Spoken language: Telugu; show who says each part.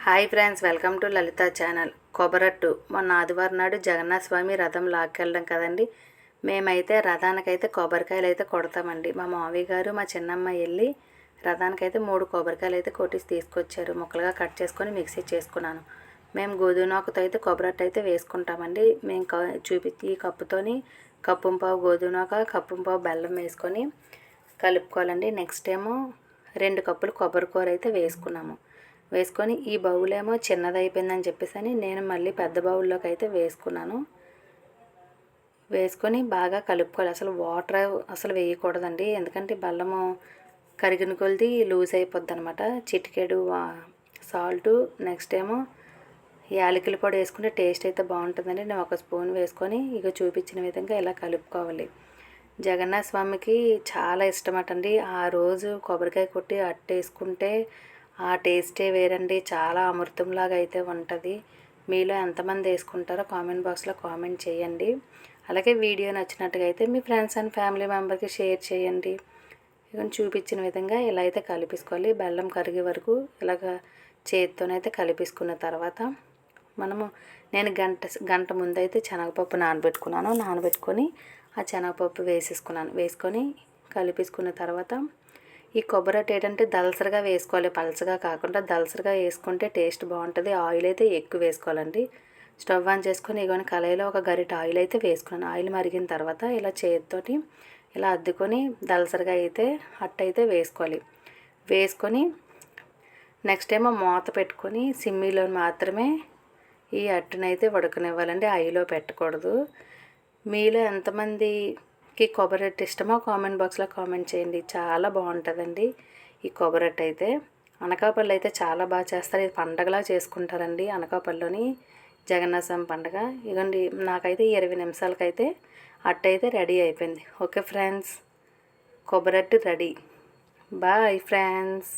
Speaker 1: Hi friends, welcome to Lalitha channel. కొబ్బరట్టు మొన్న ఆదివారం నాడు జగన్నాథ స్వామి రథం లాక్కెళ్ళడం కదండి. మేమైతే రథానికైతే కొబ్బరికాయలు అయితే కొడతామండి. మా మావయ్య గారు మా చిన్నమ్మ వెళ్ళి రథానికైతే 3 కొబ్బరికాయలు అయితే కొట్టేసి తీసుకొచ్చారు. ముక్కలుగా కట్ చేసుకొని మిక్సీ చేసుకున్నాను. మేము గోధుమనూకతో అయితే కొబ్బరట్టు అయితే వేసుకుంటామండి. మేము ఈ కప్పుతోని కప్పుంపావు గోధుమనూక, కప్పుంపావు బెల్లం వేసుకొని కలుపుకోవాలండి. నెక్స్ట్ ఏమో 2 కప్పులు కొబ్బరికూర అయితే వేసుకొని ఈ బౌల్ ఏమో చిన్నది అయిపోయిందని చెప్పేసి నేను మళ్ళీ పెద్ద బౌల్లోకి అయితే వేసుకొని బాగా కలుపుకోవాలి. అసలు వాటర్ అసలు వేయకూడదండి, ఎందుకంటే బెల్లము కరిగిన కొలిది లూజ్ అయిపోద్ది అనమాట. చిటికెడు సాల్టు, నెక్స్ట్ ఏమో యాలకుల పొడి వేసుకుంటే టేస్ట్ అయితే బాగుంటుందండి. నేను 1 స్పూన్ వేసుకొని ఇక చూపించిన విధంగా ఇలా కలుపుకోవాలి. జగన్నాథ స్వామికి చాలా ఇష్టమటండి. ఆ రోజు కొబ్బరికాయ కొట్టి అట్టేసుకుంటే ఆ టేస్టే వేరండి. చాలా అమృతంలాగా అయితే ఉంటుంది. మీలో ఎంతమంది వేసుకుంటారో కామెంట్ బాక్స్లో కామెంట్ చేయండి. అలాగే వీడియో నచ్చినట్టుగా అయితే మీ ఫ్రెండ్స్ అండ్ ఫ్యామిలీ మెంబర్కి షేర్ చేయండి. ఇక చూపించిన విధంగా ఇలా అయితే కలిపేసుకోవాలి. బెల్లం కరిగే వరకు ఇలాగ చేతితోనైతే కలిపేసుకున్న తర్వాత నేను గంట ముందు అయితే శనగపప్పు నానబెట్టుకొని ఆ శనగపప్పు వేసుకొని కలిపేసుకున్న తర్వాత ఈ కొబ్బరట్టు ఏంటంటే దలసరిగా వేసుకోవాలి, పలచగా కాకుండా దలసరిగా వేసుకుంటే టేస్ట్ బాగుంటుంది. ఆయిల్ అయితే ఎక్కువ వేసుకోవాలండి. స్టవ్ ఆన్ చేసుకొని ఇగోని కళాయిలో ఒక గరిట ఆయిల్ అయితే వేసుకున్నాను. ఆయిల్ మరిగిన తర్వాత ఇలా చేతితోటి ఇలా అద్దుకొని దలసరిగా అయితే అట్టయితే వేసుకొని నెక్స్ట్ ఏమో మూత పెట్టుకొని సిమ్మిలో మాత్రమే ఈ అట్టునైతే ఉడకనివ్వాలండి, హైలో పెట్టకూడదు. మీలో ఎంతమందికి కొబ్బరట్టు ఇష్టమో కామెంట్ బాక్స్లో కామెంట్ చేయండి. చాలా బాగుంటుందండి ఈ కొబ్బరట్టు అయితే. అనకాపల్లి అయితే చాలా బాగా చేస్తారు. ఇది పండగలా చేసుకుంటారండి అనకాపల్లిలోని జగన్నాథ స్వామి పండగ. ఇదండి నాకైతే 20 నిమిషాలకైతే అట్టయితే రెడీ అయిపోయింది. ఓకే ఫ్రెండ్స్, కొబ్బరట్టు రెడీ. Bye friends.